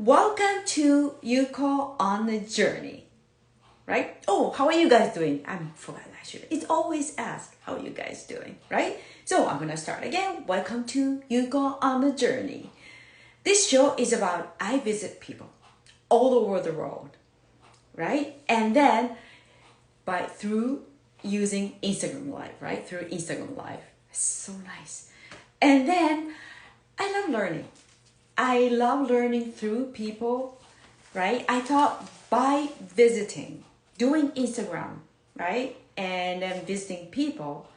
Welcome to Yuko on a Journey. Right? Oh, how are you guys doing? I forgot actually. It's always asked how you guys doing, right? So I'm gonna start again. Welcome to Yuko on a Journey. This show is about I visit people all over the world, right? And then through using Instagram Live, right? Through Instagram Live. So nice. And then I love learning. I love learning through people, right? I thought by visiting, doing Instagram, right? And then visiting people,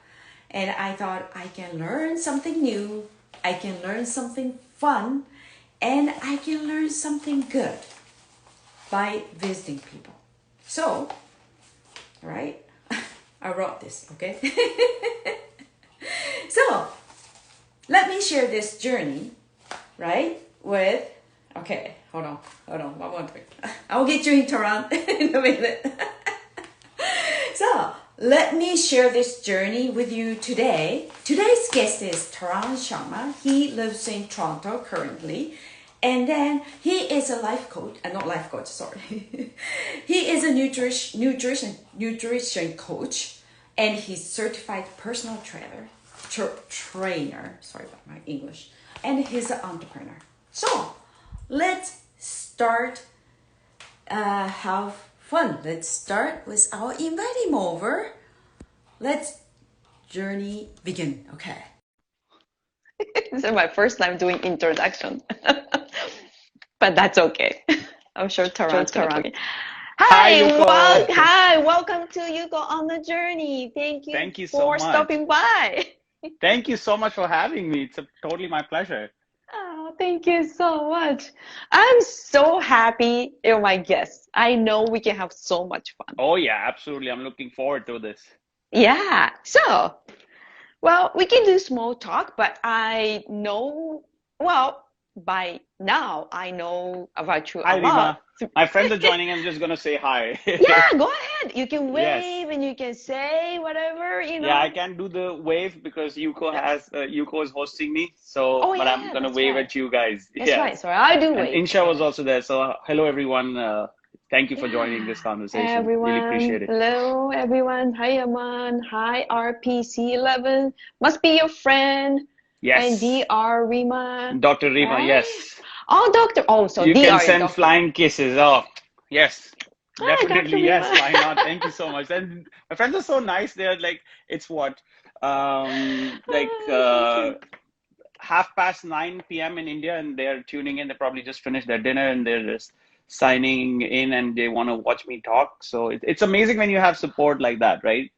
and I thought I can learn something new, I can learn something fun, and I can learn something good by visiting people. So, right? I wrote this, okay? So, let me share this journey, right? Okay, hold on, one more thing. I'll get you in Tarun in a minute. So, let me share this journey with you today. Today's guest is Tarun Sharma. He lives in Toronto currently. And then he is a life coach, not life coach, sorry. He is a nutrition coach, and he's certified personal trainer, sorry about my English, and he's an entrepreneur. So let's start, have fun. Let's start with our invite him over. Let's journey begin. Okay. This is my first time doing introduction, but that's okay. I'm sure Tarun's gonna do it. Hi, Yuko. Hi, welcome to Yuko on the Journey. Thank you so for much. stopping by. Thank you so much for having me. It's totally my pleasure. Oh, thank you so much. I'm so happy you're my guest. I know we can have so much fun. Oh yeah, absolutely. I'm looking forward to this. Yeah. So, well, we can do small talk, but I know, well, by now I know about you Hi, a lot. Rima. My friends are joining. I'm just gonna say hi. Yeah, go ahead. You can Yes. wave and you can say whatever, you know. Yeah, I can't do the wave because Yuko is hosting me. So, Oh, but I'm yeah, gonna that's wave right. at you guys. That's Yeah. right. Sorry, I do And wave. Insha was also there. So, hello everyone. Thank you for joining this Yeah. conversation. Really appreciate it. Hello, everyone. Hi, Aman. Hi, RPC11. Must be your friend. Yes. And DR Rima. Dr. Rima, Right? yes. Oh, Doctor. Oh, so You DR can is send Doctor. flying kisses. Oh, yes. Hi, Dr. Definitely, yes. Rima. Why not? Thank you so much. And my friends are so nice. They're like, it's what, like Thank you. 9:30 p.m. in India, and they're tuning in. They probably just finished their dinner and they're just signing in, and they want to watch me talk. So it's amazing when you have support like that, right?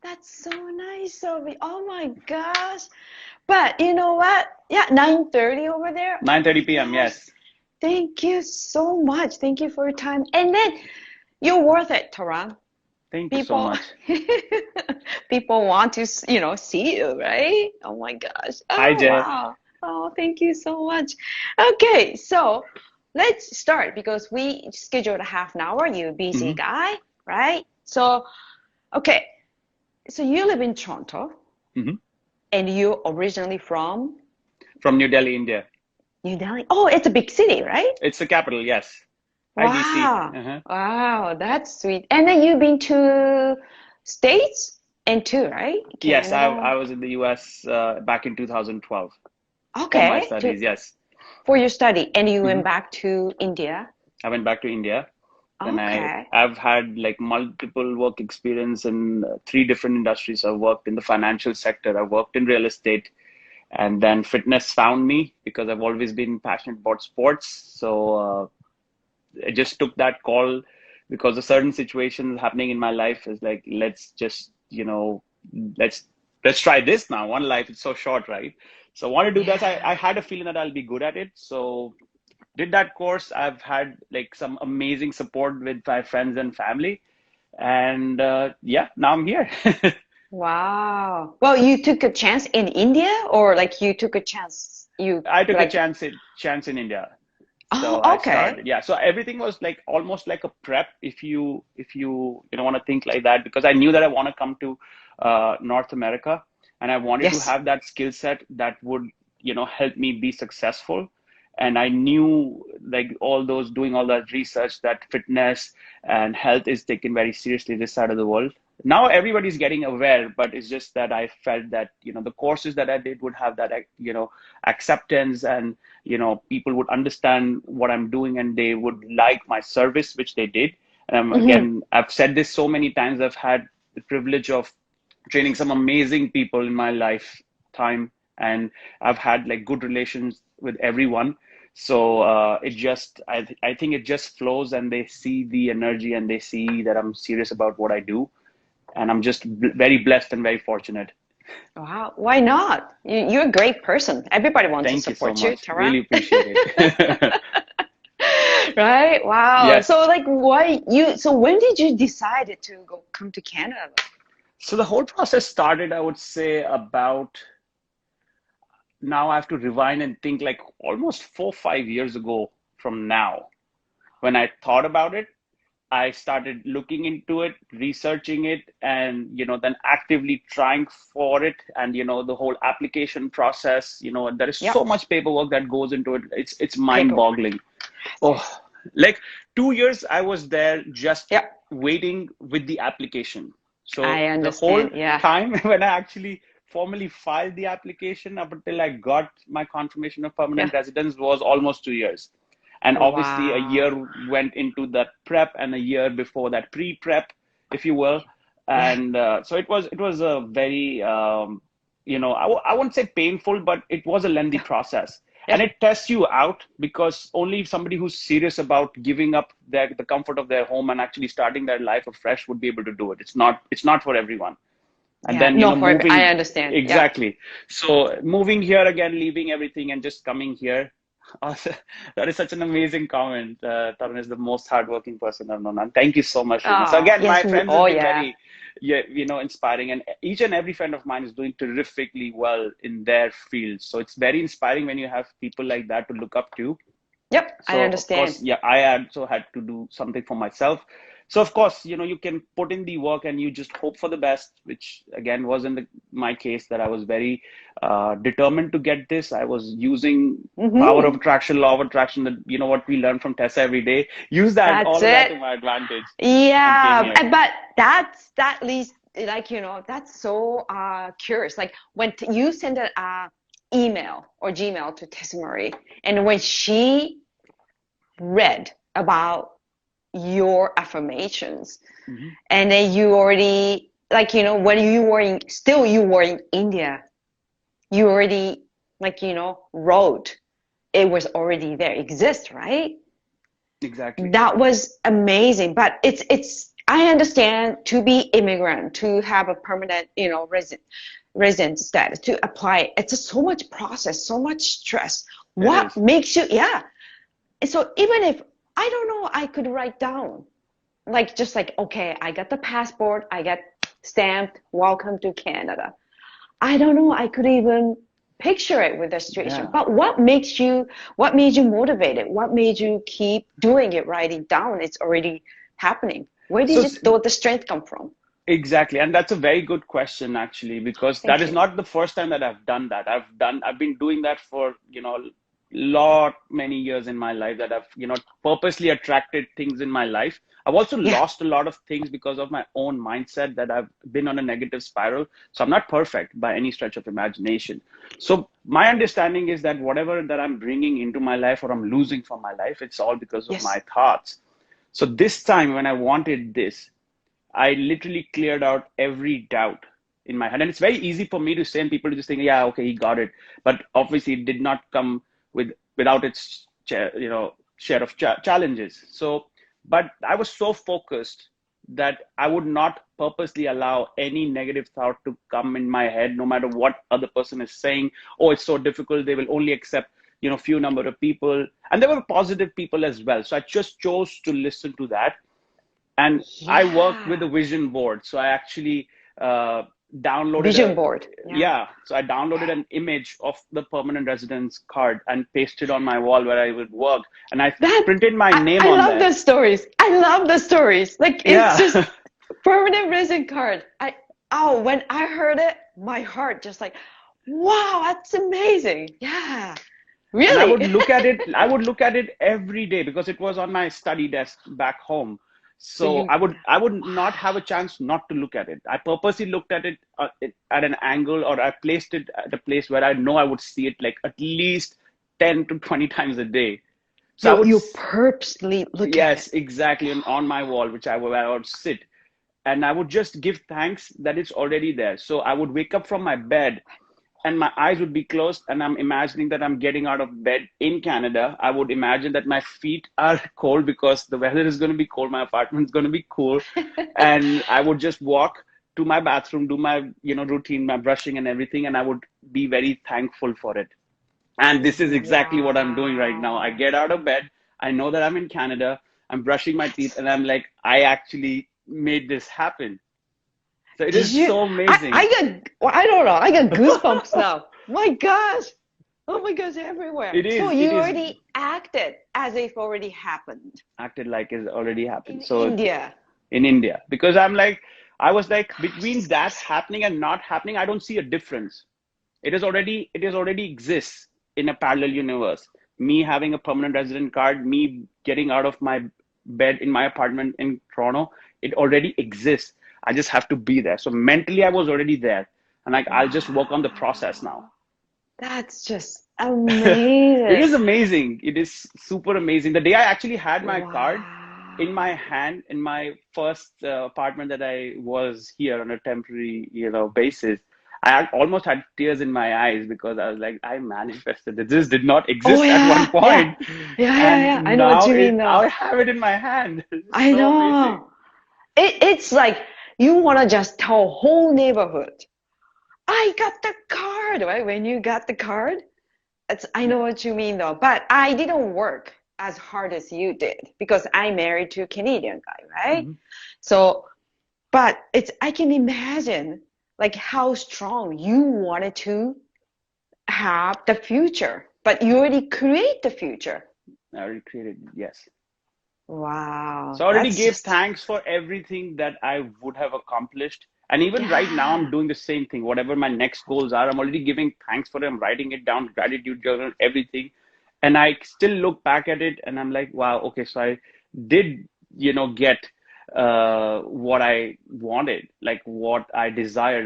That's so nice of you. Oh my gosh. But you know what? Yeah, 9:30 over there. 9:30 p.m. Gosh, Yes. thank you so much. Thank you for your time. And then you're worth it, Taran. Thank you so much. People want to, see you, right? Oh my gosh. Hi, Oh, Jay. wow. Oh, thank you so much. Okay, so let's start because we scheduled a half an hour. You're a busy guy, right? So, okay. So you live in Toronto, and you're originally from? From New Delhi, India. New Delhi. Oh, it's a big city, right? It's the capital, yes. Wow. IDC. Wow, that's sweet. And then you've been to States and too, right? Yes, Canada. I was in the US back in 2012 for Okay. my studies, yes. For your study, and you went back to India. I went back to India. And Okay. I've had like multiple work experience in 3 different industries. I've worked in the financial sector, I've worked in real estate, and then fitness found me because I've always been passionate about sports. So I just took that call because a certain situation happening in my life is like, let's just, let's try this now. One life, it's so short, right? So I want to do that. I had a feeling that I'll be good at it. So did that course. I've had like some amazing support with my friends and family. And yeah, now I'm here. Wow. Well, you took a chance in India, or like you took a chance? I took a chance in India. So Oh, I okay. started, yeah. So everything was like almost like a prep, if you want to think like that, because I knew that I want to come to North America, and I wanted to Yes. have that skill set that would help me be successful. And I knew, like, doing all that research, that fitness and health is taken very seriously this side of the world. Now everybody's getting aware, but it's just that I felt that, the courses that I did would have that, acceptance, and, people would understand what I'm doing and they would like my service, which they did. Again, I've said this so many times, I've had the privilege of training some amazing people in my lifetime, and I've had like good relations with everyone. So I think it just flows, and they see the energy and they see that I'm serious about what I do. And I'm just very blessed and very fortunate. Wow, why not? You're a great person. Everybody wants to Thank you so support you, much. Tarun. Really appreciate it. Right? Wow. Yes. So like so when did you decide to come to Canada? So the whole process started, I would say, about, now I have to rewind and think, like almost 4 or 5 years ago from now. When I thought about it, I started looking into it, researching it, and then actively trying for it. And the whole application process, there is Yep. so much paperwork that goes into it. It's Paperwork. mind-boggling. Oh, like 2 years I was there just Yep. waiting with the application. So I the whole understand. Yeah. time when I actually formally filed the application up until I got my confirmation of permanent Yeah. residence was almost 2 years. And obviously a year Wow. went into that prep, and a year before that pre-prep, if you will. Right. And so it was a very, I won't say painful, but it was a lengthy process. And Yeah. it tests you out, because only somebody who's serious about giving up the comfort of their home and actually starting their life afresh would be able to do it. It's not for everyone. And Yeah. then, No, I moving, understand. Yeah. exactly. So moving here again, leaving everything and just coming here. That is such an amazing comment. Tarun is the most hardworking person I've known. And thank you so much, Rima. So Oh, again, yes. my friends Oh, have been yeah. very, yeah, inspiring. And each and every friend of mine is doing terrifically well in their field. So it's very inspiring when you have people like that to look up to. Yep. I So of understand. course, yeah, I also had to do something for myself. So of course, you can put in the work and you just hope for the best, which again wasn't my case. That I was very determined to get this. I was using power of attraction, law of attraction, that what we learn from Tessa every day. Use that, That's all of that it. to my advantage, and came Yeah, here. but that leads, like, that's so curious. Like when you send an email or Gmail to Tessa Marie, and when she read about your affirmations, Hmm. and then you already, like, when you were in India, you already, like, wrote, it was already there, exist, right? Exactly. That was amazing. But I understand, to be immigrant, to have a permanent, resident status, to apply, it's just so much process, so much stress. It What is. makes you, yeah. So even if, I don't know, I could write down, like, just like, okay, I got the passport, I got stamped, welcome to Canada. I don't know, I could even picture it with the situation. Yeah. But what made you motivated? What made you keep doing it, writing down? It's already happening. Where did So you thought the strength come from? exactly, and that's a very good question, actually, because that Thank is you. not the first time that I've done that. I've been doing that for, many years in my life, that I've, purposely attracted things in my life. I've also Yeah. lost a lot of things because of my own mindset, that I've been on a negative spiral. So I'm not perfect by any stretch of imagination. So my understanding is that whatever that I'm bringing into my life or I'm losing from my life, it's all because of Yes. my thoughts. So this time when I wanted this, I literally cleared out every doubt in my head. And it's very easy for me to say, and people to just think, yeah, okay, he got it. But obviously it did not come without its share of challenges. So, but I was so focused that I would not purposely allow any negative thought to come in my head, no matter what other person is saying. Oh, it's so difficult. They will only accept, few number of people. And there were positive people as well. So I just chose to listen to that. And I worked with Yeah. a vision board. So I actually downloaded Vision board. Yeah. so I downloaded an image of the permanent residence card and pasted on my wall where I would work. And I That printed my name I on love there. the stories. I love the stories. Like, it's just Yeah. permanent resident card. When I heard it, my heart just like, wow, that's amazing. Yeah. And I Really? would look at it, I would look at it every day because it was on my study desk back home. So So you, I would not have wow. a chance not to look at it. I purposely looked at it at an angle, or I placed it at a place where I know I would see it like at least 10 to 20 times a day. So I would, You purposely look at it. yes, exactly, on my wall, where I would sit. And I would just give thanks that it's already there. So I would wake up from my bed and my eyes would be closed, and I'm imagining that I'm getting out of bed in Canada. I would imagine that my feet are cold because the weather is going to be cold, my apartment is going to be cool, and I would just walk to my bathroom, do my routine, my brushing and everything, and I would be very thankful for it. And this is exactly what I'm doing right now. I Wow. get out of bed, I know that I'm in Canada, I'm brushing my teeth, and I'm like, I actually made this happen. So it Did is you? so amazing. I got, well, I don't know. I got goosebumps now. My gosh. Oh my gosh, everywhere. It So is, it you is already acted as if already happened acted like it's already happened. in So India. in India, because I was like, between that happening and not happening, I don't see a difference. It is already exists in a parallel universe. Me having a permanent resident card, me getting out of my bed in my apartment in Toronto, it already exists. I just have to be there. So mentally, I was already there, and like I'll just work on the process now. Wow. That's just It amazing. is amazing. It is super amazing. The day I actually had my card in my Wow. hand in my first apartment that I was here on a temporary, basis, almost had tears in my eyes because I was like, I manifested it. This did not Oh exist at one yeah, yeah. point, Yeah, yeah, and yeah. I know what now you mean I though. have it in my hand. It's I so amazing. know. It's like you want to just tell whole neighborhood, I got the card, right? When you got the card, I know Yeah. what you mean though. But I didn't work as hard as you did because I married to a Canadian guy, right? Mhm. So, but I can imagine like how strong you wanted to have the future, but you already create the future. I already created, yes. Wow, So I already that's gave just, thanks for everything that I would have accomplished. And even right now, yeah. I'm doing the same thing. Whatever my next goals are, I'm already giving thanks for them, writing it down, gratitude journal, everything. And I still look back at it and I'm like, wow, okay, so I did, get what I wanted, like what I desired.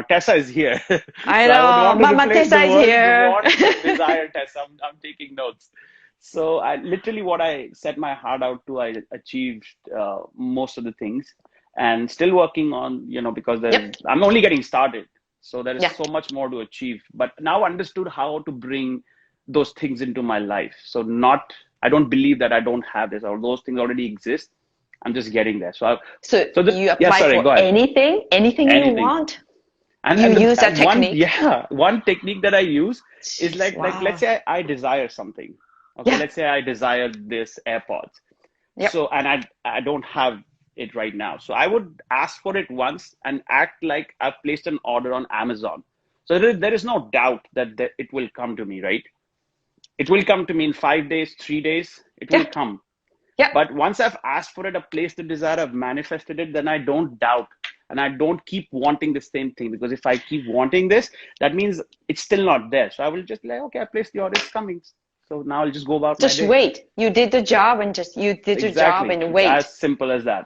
Tessa is here. I So I would know. want to Mama replace Tessa the is word, here. want with desire, Tessa. I'm taking notes. So I literally what I set my heart out to, I achieved most of the things, and still working on, because Yep. I'm only getting started. So there is Yeah. so much more to achieve, but now understood how to bring those things into my life. So I don't believe that I don't have this or those things already exist. I'm just getting there. So you Yeah, apply sorry, for go ahead. anything you Anything. want. And You and use that one, technique. yeah, one technique that I use is Jeez, like let's wow. say I desire something. Okay, Yeah. let's say I desire this AirPods. Yep. So and I don't have it right now. So I would ask for it once and act like I've placed an order on Amazon. So there is no doubt that it will come to me, right? It will come to me in 5 days, 3 days. It will Yeah. come. Yep. But once I've asked for it, I've placed the desire, I've manifested it, then I don't doubt and I don't keep wanting the same thing. Because if I keep wanting this, that means it's still not there. So I will just be like, okay, I placed the order, it's coming. So now I'll just go about my Just day. wait. You did the job and just you did your job Exactly. and It's wait. as simple as that.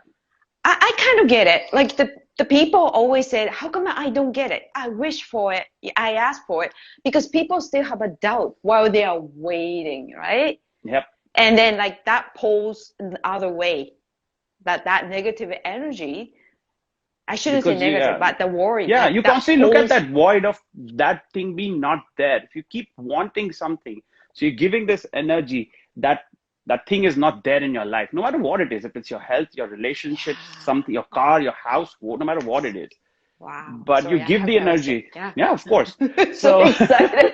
I kind of get it. Like the people always said, how come I don't get it? I wish for it. I ask for it because people still have a doubt while they are waiting, right? Yep. And then like that pulls the other way. That negative energy, I shouldn't say Because negative, but the worry yeah, that you that constantly look at pulls. that void of that thing being not there. If you keep wanting something, so you're giving this energy that that thing is not there in your life, no matter what it is. If it's your health, your relationships, something, your car, your house, no matter what it is. Wow. But you Sorry, I give have the parasite. energy. Yeah. Yeah, of course. So So excited.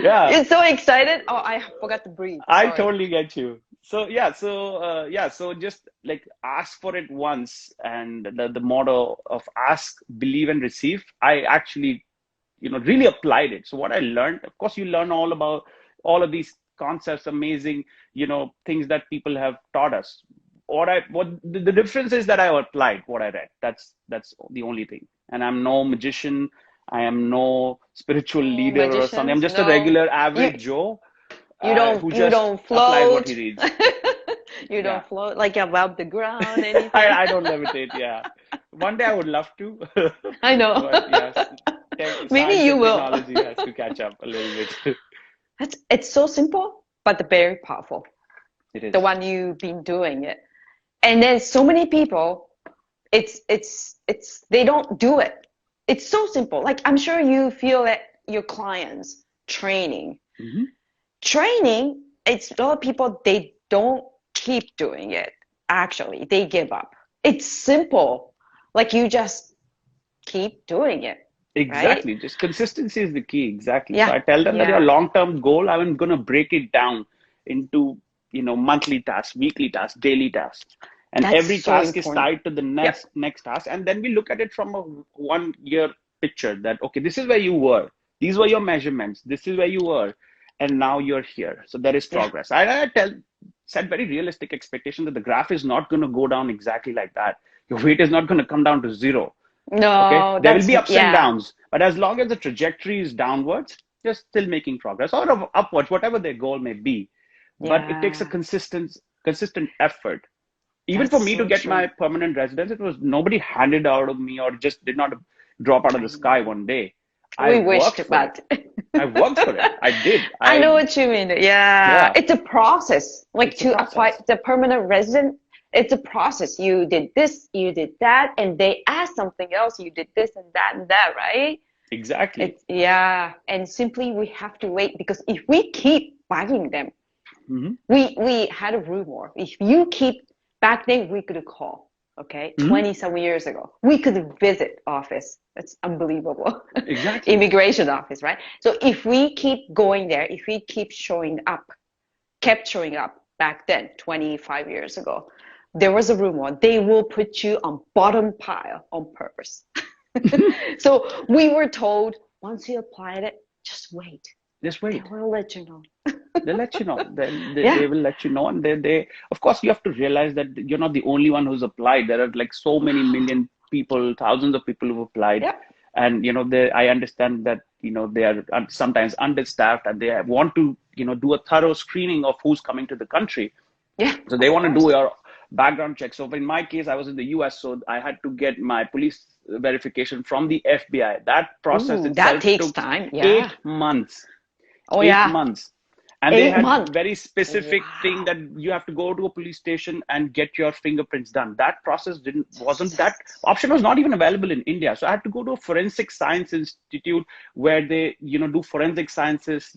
yeah, It's so excited. Oh, I forgot to breathe. I Sorry. totally get you. So so just like ask for it once, and the motto of ask, believe, and receive. I actually, really applied it. So what I learned, of course, you learn all about all of these concepts, amazing, things that people have taught us. What the difference is that I applied what I read. That's the only thing. And I'm no magician. I am no spiritual No leader or something. I'm magicians, just a no. regular You average Joe who You just don't applied what he float. reads. You Yeah. don't float like above the ground, anything. I don't levitate. Yeah. One day I would love to, I know. but yes, Maybe science you and will. technology has to catch up a little bit. It's so simple, but very powerful. It The is. one you've been doing it. And then so many people, they don't do it. It's so simple. Like I'm sure you feel that your clients training. Hmm. Training, it's a lot of people they don't keep doing it. Actually, they give up. It's simple. Like you just keep doing it, right? Exactly. Just consistency is the key. Exactly. So Yeah. I tell them that your Yeah. long-term goal, I'm going to break it down into, monthly tasks, weekly tasks, daily tasks. And That's every so task is important. tied to the Yep. next task. And then we look at it from a 1 year picture that, okay, this is where you were. These were your measurements. This is where you were. And now you're here. So there is Yeah. progress. Set very realistic expectation that the graph is not going to go down exactly like that. Your weight is not going to come down to zero. Okay, No, there will that's be ups and yeah. downs, but as long as the trajectory is downwards, you're still making progress, or upwards, whatever their goal may be. But it takes a Yeah. consistent effort. Even for That's me to so get true. my permanent residence, it was nobody handed out of me or just did not drop out of I the sky know. one day. I We wished, worked for it. but I worked for it. I did. I know what you mean. Yeah, Yeah, it's a process. Like it's a to apply process. the permanent resident, it's a process. You did this, you did that, and they asked something else. You did this and that, right? Exactly. It's yeah, and simply we have to wait because if we keep bugging them, Hmm. we had a rumor. If you keep back then we could call, okay, Hmm. 20 some years ago. We could visit office. That's unbelievable. Exactly. Immigration office, right? So if we keep going there, if we keep kept showing up back then, 25 years ago, there was a rumor they will put you on bottom pile on purpose. So we were told once you applied it, just wait. Just They wait. will let you know. They'll let you know. They Yeah. will let you know. And of course, you have to realize that you're not the only one who's applied. There are like so many million people, thousands of people who've applied. Yep. And, I understand that, they are sometimes understaffed and they want to, do a thorough screening of who's coming to the country. Yeah, So they of want to do course. your background check. So in my case, I was in the US, so I had to get my police verification from the FBI. That process Ooh, that itself takes took time. Yeah. 8 months. Oh, eight yeah. months and they had 8 months. very specific thing Wow. that you have to go to a police station and get your fingerprints done. That process didn't wasn't that Jesus. option was not even available in India, so I had to go to a forensic science institute where they do forensic sciences,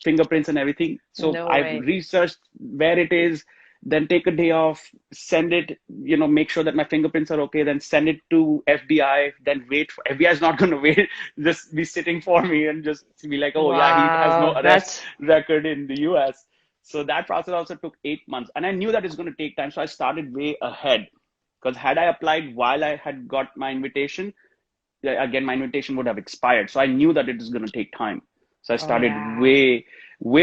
fingerprints and everything. So No I've way. researched where it is, then take a day off, send it, make sure that my fingerprints are okay, then send it to FBI, then wait for FBI is not going to wait, just be sitting for me and just be like, oh yeah, he has no Wow. arrest That's record in the US. So that process also took 8 months. And I knew that it's going to take time. So I started way ahead. Because had I applied while I had got my invitation, again, my invitation would have expired. So I knew that it was going to take time. So I oh started yeah. way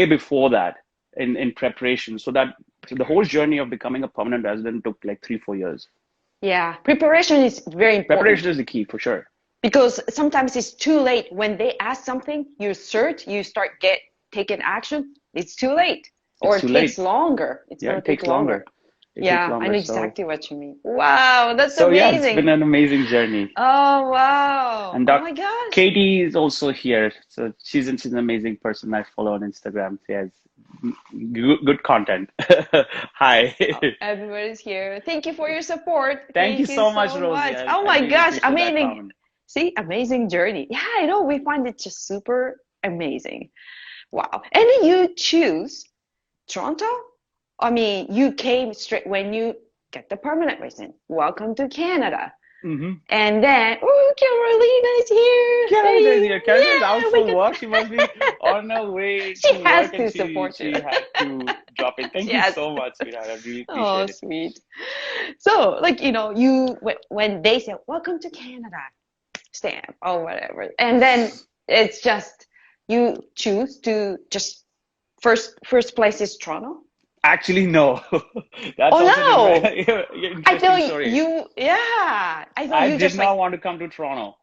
before that in preparation. So the whole journey of becoming a permanent resident took like 3-4 years. Yeah. Preparation is very important Preparation is the key for sure. because sometimes it's too late when they ask something, you search, you start taking action, it's too late. Or It's it too takes late. longer. It's Yeah, gonna it take takes longer. longer. It takes Yeah, I longer. know So exactly what you mean. Wow, that's so yeah, it's been amazing. an amazing journey. Oh wow. And Oh my gosh. Katie is also here. So she's an amazing person. I follow on Instagram. She has good content. Hi. Oh, everybody's here. Thank you for your support. Thank you Thank you so much, so Rosie. much. I, Oh I my really gosh, appreciate that amazing. comment. See, amazing journey. Yeah, I know. We find it just super amazing. Wow. And then you choose Toronto? I mean, you came straight when you get the permanent resident. Welcome to Canada. Mm-hmm. And then, oh, Carolina's here. Canada is Hey, here. Canada is out yeah, for we work. She got. must be on her way She to has work, and to she support you. she had to drop in. Thank you Yes. so much, sweetheart. I really Oh, appreciate it. sweet. So, like, you when they say, "Welcome to Canada," stamp or whatever, and then it's just you choose to just first place is Toronto. Actually, no. That's Oh also an no! I interesting thought story. you, yeah, I thought I you did just not like, want to come to Toronto.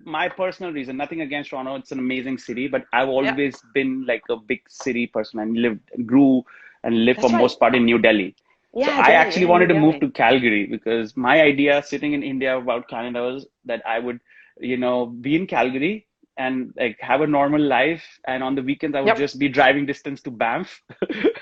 My personal reason, nothing against Toronto, it's an amazing city, but I've Yeah, always been like a big city person and grew and lived for that's right. most part in New Delhi. So Yeah, I Delhi, actually yeah, New wanted to move Delhi. to Calgary because my idea sitting in India about Canada was that I would, be in Calgary and like have a normal life. And on the weekends, I would Yep. just be driving distance to Banff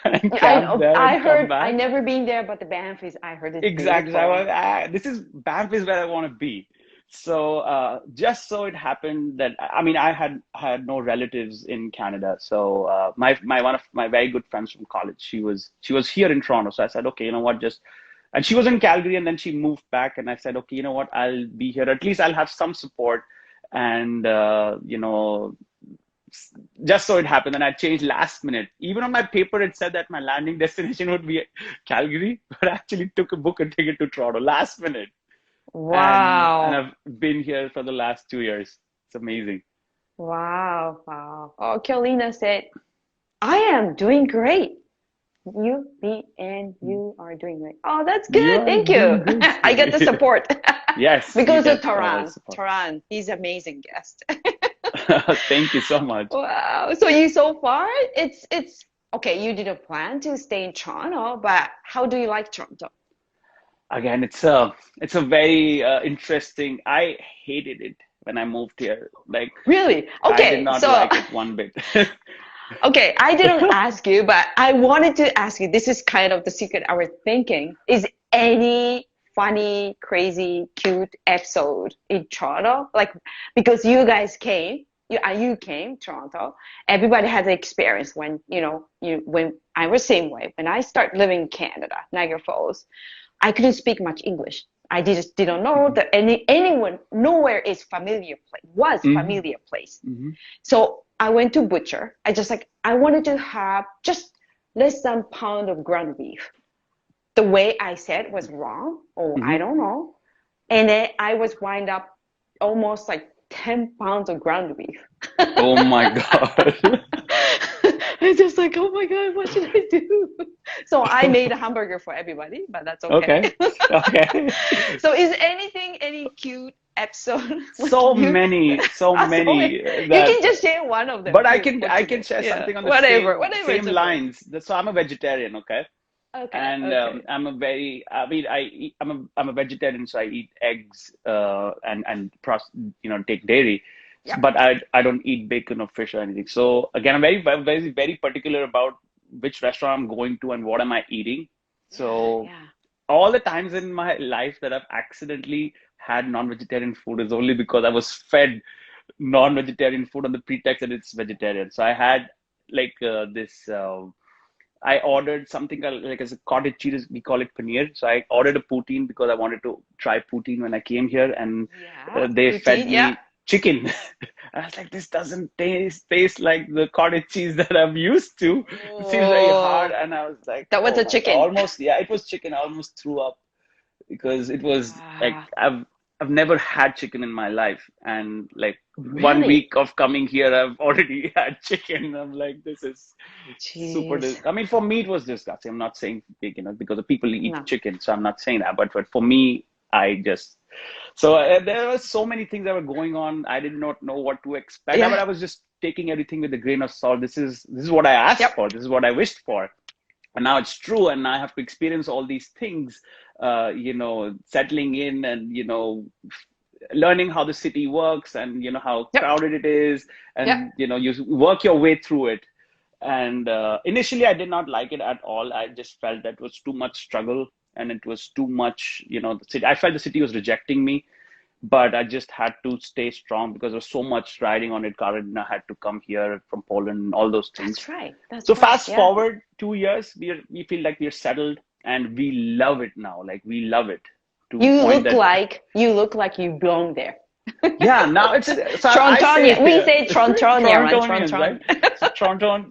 and I camp know. there I and come heard. I back. never been there, but the Banff is. I heard it's Exactly. So I beautiful. was, this is Banff is where I want to be. So just so it happened that I mean I had no relatives in Canada. So my one of my very good friends from college, she was here in Toronto. So I said, okay, you know what, just and she was in Calgary and then she moved back and I said, okay, you know what, I'll be here. At least I'll have some support. And just so it happened and I changed last minute. Even on my paper, it said that my landing destination would be Calgary, but I actually took a book and ticket to Toronto last minute. And Wow. I've been here for the last 2 years. It's amazing. Wow. Wow. Oh, Carolina said, I am doing great. You are doing great. Oh, that's You good. are Thank you. doing great, I get the Stevie. support Yes, you because of get all that Taran. support. Taran, he's an amazing guest. Thank you so much. Wow. So you so far, it's okay. You didn't plan to stay in Toronto, but how do you like Toronto? Again, it's a very interesting. I hated it when I moved here. Like Really? I did Okay. not So like it one bit. okay, I didn't ask you, but I wanted to ask you. This is kind of the secret I was thinking. Is any funny, crazy, cute episode in Toronto? Like, because you guys came, you came Toronto. Everybody has an experience when when I was same way. When I start living in Canada, Niagara Falls, I couldn't speak much English. I just didn't know Mhm. that anyone nowhere is familiar place was Mhm. familiar place. Mhm. So I went to butcher. I wanted to have just less than pound of ground beef. The way I said was wrong, or I Mhm. don't know. And then I was wind up almost like 10 pounds of ground beef. Oh my God. I just like, oh my God, what should I do? So I made a hamburger for everybody, but that's okay. Okay. Okay. So is anything any cute episode like So you? many, so Sorry. many You that can just share one of them but I too can for I can today. share Yeah. something on the Whatever. same Whatever, same it's okay. lines. So I'm a vegetarian, okay? Okay. And Okay. I'm a very I mean I'm a vegetarian, so I eat eggs and take dairy, Yep. but I don't eat bacon or fish or anything. So again, I'm very particular about which restaurant I'm going to and what am I eating. Yeah. So Yeah. all the times in my life that I've accidentally had non-vegetarian food is only because I was fed non-vegetarian food on the pretext that it's vegetarian. So I had like this. I ordered something like as a cottage cheese. We call it paneer. So I ordered a poutine because I wanted to try poutine when I came here, and Yeah. they fed Poutine. Yeah. me chicken. I was like, this doesn't taste like the cottage cheese that I'm used to. It seems very hard, Oh, and I was like, that was oh a my God, chicken. almost yeah, it was chicken. I almost threw up because it was like Wow. I've never had chicken in my life, and like one Really? week of coming here, I've already had chicken. I'm like, this is super. Jeez. I mean, for me, it was disgusting. I'm not saying because the people eat No. chicken, so I'm not saying that. But for me, I just so there were so many things that were going on. I did not know what to expect, but Yeah. I was just taking everything with a grain of salt. This is what I asked Yep. for. This is what I wished for, and now it's true, and I have to experience all these things, settling in and learning how the city works and how Yep. crowded it is, Yep. and you work your way through it. And initially I did not like it at all. I just felt that was too much struggle, and it was too much, the city, I felt the city was rejecting me, but I just had to stay strong because there was so much riding on it. Karolina had to come here from Poland, all those things. That's right. So That's right. fast Yeah. forward 2 years, we feel like we're settled and we love it now. Like we love it to a point that You look like you belong there. yeah, now so I say Torontonian. We say Torontonian, right? Torontonians, right? Torontonian. So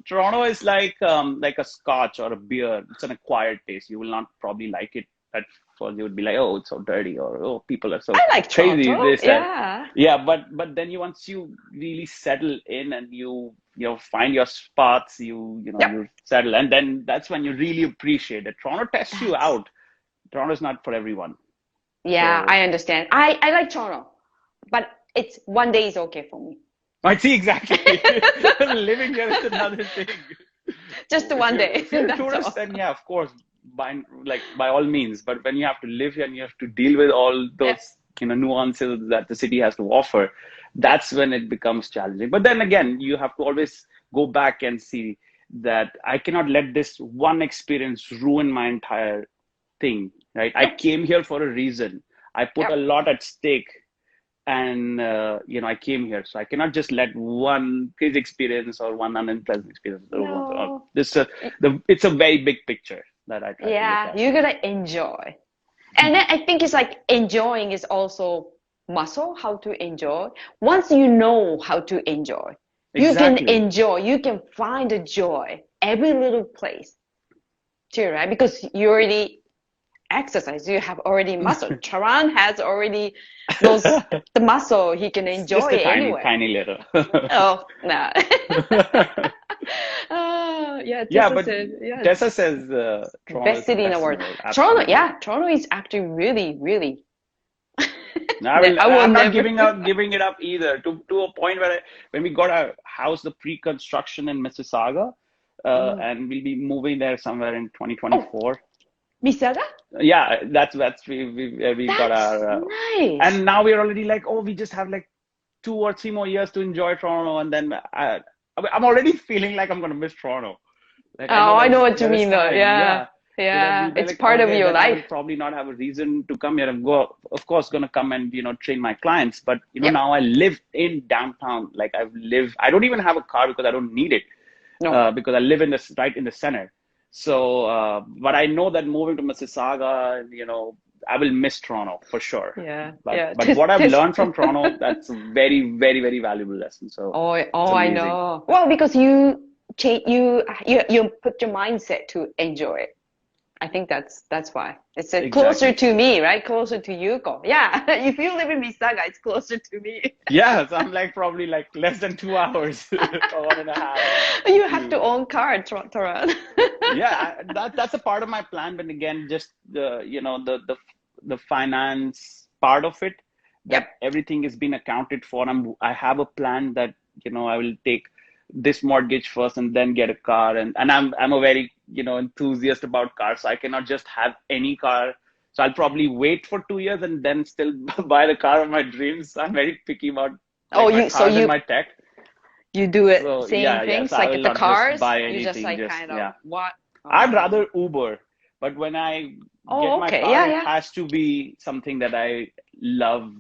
Toronto is like a scotch or a beer. It's an acquired taste. You will not probably like it at first. You would be like, oh, it's so dirty, or oh, people are so I like crazy. Toronto. This that. Yeah. Yeah, but then once you really settle in and you find your spots, Yep. you settle, and then that's when you really appreciate it. Toronto tests you That's out. Toronto is not for everyone. yeah, So I understand. I like Toronto, but it's 1 day is okay for me. I see exactly. Living here is another thing. Just one day. If you're a That's tourist, all. then yeah, of course, by all means. But when you have to live here and you have to deal with all Yeah. those nuances that the city has to offer, that's when it becomes challenging. But then again, you have to always go back and see that I cannot let this one experience ruin my entire thing, right? I Yep. came here for a reason. I put a Yep. lot at stake, and I came here, so I cannot just let one crazy experience or one unpleasant experience ruin. No. It's a very big picture that I try to look Yeah, at. you're gonna enjoy. And then I think it's like enjoying is also muscle, how to enjoy. Once you know how to enjoy, you can Exactly. enjoy, you can find the joy every little place too, right? Because you already exercise, you have already muscle. Charan has already those the muscle, he can It's enjoy just a it tiny, anywhere. tiny little. Oh, no. Yeah, Yeah, Tessa but said, yes. Tessa says Toronto Best is the city in the best in world. the world. Toronto, Absolutely. yeah, Toronto is actually really, really. I will I'm not never. giving it up either. To a point where when we got our house, the pre-construction in Mississauga, Mm. and we'll be moving there somewhere in Oh, 2024. Mississauga? Yeah, that's where we got That's our, nice. and now we're already like, oh, we just have like 2 or 3 more years to enjoy Toronto, and then I'm already feeling like I'm gonna miss Toronto. Like I know Oh, I know what you there is mean though. time, Yeah, yeah. So then yeah. we'll be It's like, part of okay, your then I life. will probably not have a reason to come here and go. Of course, gonna come and train my clients. But Yep. now I live in downtown. Like I don't even have a car because I don't need it, No. because I live right in the center. So, but I know that moving to Mississauga, I will miss Toronto for sure. Yeah, But yeah. what I've learned from Toronto, that's a very, very, very valuable lesson. So it's I amazing. know. Well, because you change, you put your mindset to enjoy it. I think that's why. It's closer Exactly. to me, right? Closer to Yuko. Yeah. If you live in Mississauga, it's closer to me. Yeah, so I'm like probably like less than 2 hours or 1.5 You have to to own car, Taran. yeah, that's a part of my plan. But again, just the finance part of it, Yep. that everything is being accounted for. I have a plan that I will take this mortgage first and then get a car, and I'm a very enthusiast about cars, so I cannot just have any car. So I'll probably wait for 2 years and then still buy the car of my dreams. I'm very picky about Oh, like my so cars and my tech. you do it So same yeah. things So I like will the not just cars. buy You just anything. like Just kind of yeah. what? I'd Oh, rather Uber, but when I get oh, my okay. car, Yeah, it yeah. has to be something that I love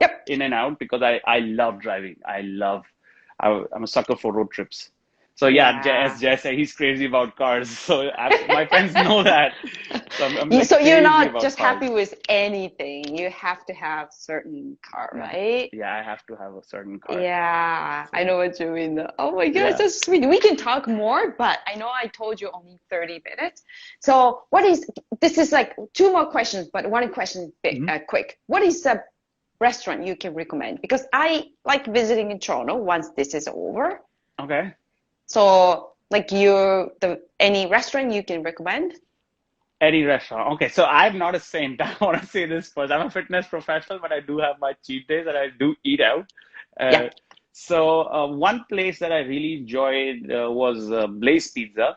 Yep. in and out, because I love driving. I'm a sucker for road trips. So yeah, Yeah. as Jay said, he's crazy about cars. So my friends know that. So I'm like So you're crazy not about just cars. happy with anything. You have to have certain car, Yeah, right? yeah, I have to have a certain car. Yeah, I So know what you mean. Oh my gosh, yeah. that's sweet. We can talk more, but I know I told you only 30 minutes. So this is like two more questions, but one question Mhm. quick. What is a restaurant you can recommend? Because I like visiting in Toronto once this is over. Okay. So like any restaurant you can recommend? Any restaurant. Okay, so I'm not a saint. I want to say this first. I'm a fitness professional, but I do have my cheat days and I do eat out. Yeah. Uh, one place that I really enjoyed was Blaze Pizza.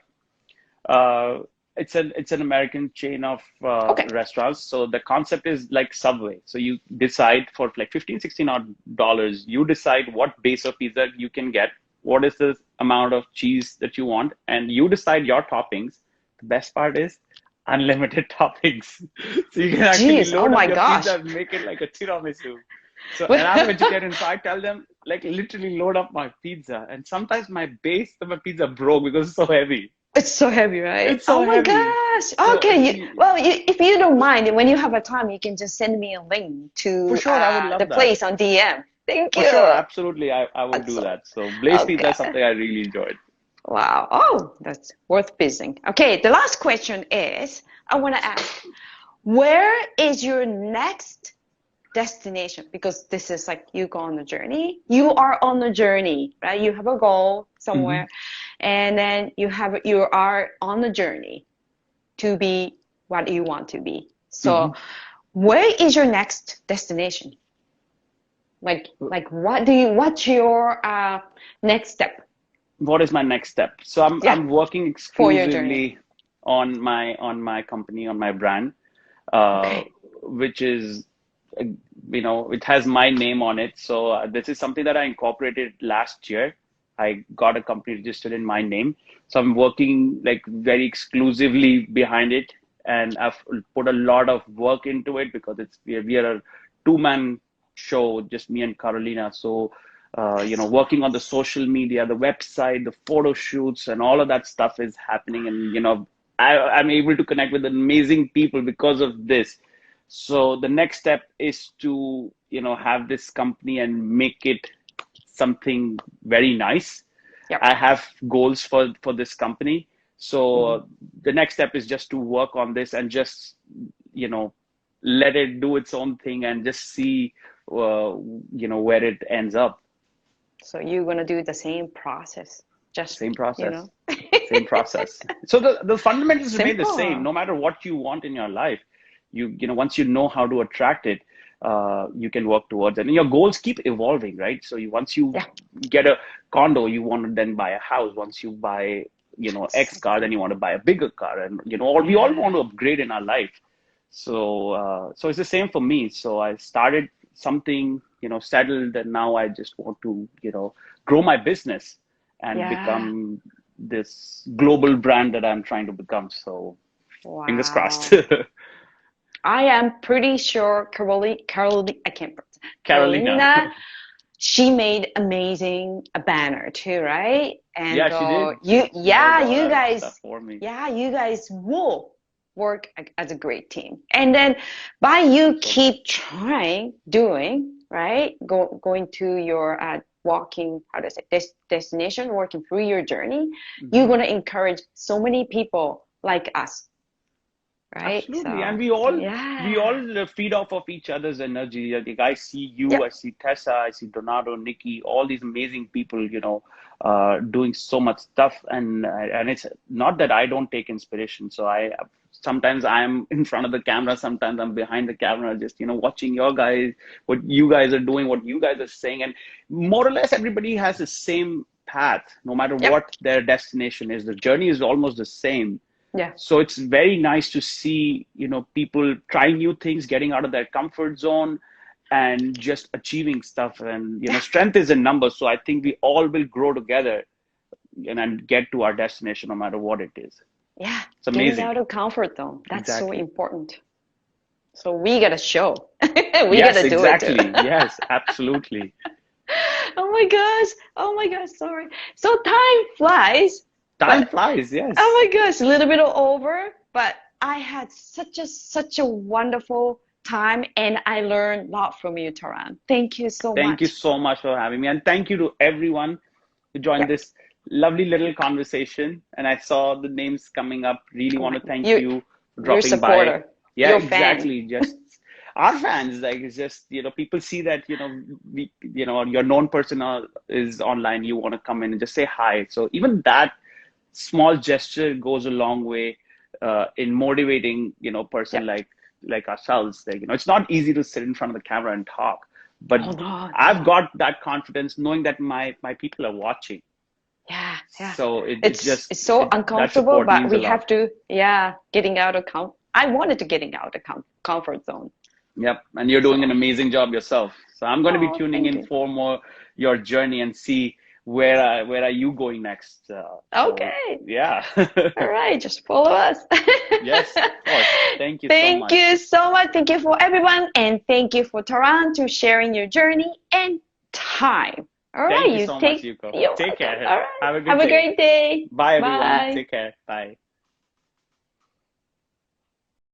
Uh, it's an American chain of Okay. restaurants. So the concept is like Subway. So you decide for like 15, 16 odd dollars, you decide what base of pizza you can get, what is the amount of cheese that you want, and you decide your toppings. The best part is unlimited toppings. So you can actually Jeez. Oh load up my your gosh. pizza and make it like a tiramisu. So, and I'm vegetarian, so I tell them like literally load up my pizza. And sometimes my base of my pizza broke because it's so heavy. It's so heavy, right? It's so Oh my heavy. gosh. So Okay. If you don't mind, when you have a time, you can just send me a link for to sure, I would the love that. place on DM. Thank For you. sure, absolutely, I would That's do so, that. So Blaze Pizza okay. is something I really enjoyed. Wow. Oh, that's worth visiting. Okay. The last question is, I want to ask, where is your next destination? Because this is like you go on the journey. You are on the journey, right? You have a goal Hmm. somewhere, and then you are on the journey to be what you want to be. Hmm. So, where is your next destination? What's your next step? What is my next step? So Yeah, I'm working for your journey. exclusively on my company, on my brand, uh, Okay. which is, uh, it has my name on it. So this is something that I incorporated last year. I got a company registered in my name. So I'm working like very exclusively behind it, and I've put a lot of work into it because we are a two-man show, just me and Carolina. So working on the social media, the website, the photo shoots, and all of that stuff is happening. And I'm able to connect with amazing people because of this. So the next step is to have this company and make it something very nice. Yep. I have goals for this company. So Mhm. the next step is just to work on this and just you know let it do its own thing and just see where it ends up. So you're gonna do the same process, just Same you process. know. Same process. So the fundamentals remain the same, Simple. no matter what you want in your life. Once you know how to attract it, you can work towards it. And your goals keep evolving, right? So once you Yeah. get a condo, you want to then buy a house. Once you buy, X car, then you want to buy a bigger car. And, we all Yeah. want to upgrade in our life. So it's the same for me. So I started something, settled, and now I just want to, grow my business and Yeah. become this global brand that I'm trying to become. So fingers crossed. Wow. I am pretty sure I can't pronounce Carolina. Carolina, she made amazing a banner too, right? And Yeah, she did. She does all that stuff for me. you guys will work as a great team. And then by you So much. keep trying, doing, right? Going to your walking, how do I say, destination, working through your journey, you're Hmm. going to encourage so many people like us, right? Absolutely. And So, we all yeah. feed off of each other's energy. Like I see you, I Yep. see Tessa, I see Donato, Nikki, all these amazing people, doing so much stuff. And it's not that I don't take inspiration. So I sometimes I'm in front of the camera, sometimes I'm behind the camera, just watching your guys, what you guys are doing, what you guys are saying, and more or less everybody has the same path, no matter Yep. what their destination is. The journey is almost the same. Yeah. So it's very nice to see, people trying new things, getting out of their comfort zone and just achieving stuff. And, Yeah. strength is in numbers. So I think we all will grow together and get to our destination no matter what it is. Yeah. It's Getting amazing. out of comfort zone. That's so Exactly. important. So we gotta show. We Yes, gotta do it too. exactly. Yes, absolutely. Oh my gosh. Oh my gosh. Sorry. So time flies, Time but flies. oh Yes. my gosh, a little bit over. But I had such a wonderful time, and I learned a lot from you, Taran. Thank you so Thank you much. so much for having me. And thank you to everyone who joined Yep. this lovely little conversation. And I saw the names coming up. Really Oh want my, to thank you, you for your dropping by. supporter, Yeah, your fan. exactly. Just our fans, like it's just, people see that, your known person is online. You want to come in and just say hi. So even that small gesture goes a long way in motivating, person Yep. like ourselves. Like, it's not easy to sit in front of the camera and talk, but Oh no, I've no. got that confidence knowing that my people are watching. Yeah, yeah. So it just It's so that uncomfortable, support but means a we lot. have to, yeah, getting out of I wanted to getting out of comfort zone. Yep, and you're doing an So, amazing job yourself. So I'm going to be oh, tuning thank in you. for more your journey and see where are you going next. So Okay. yeah. All right, just follow us. Yes, of course. Thank you so Thank much. you so much. Thank you for everyone, and thank you for Taran to sharing your journey and time. All right, Thank you so much, Yuko. you're Take welcome. care. All right. Have a Have good a day. great day. Bye, everyone. Bye. Take care. Bye.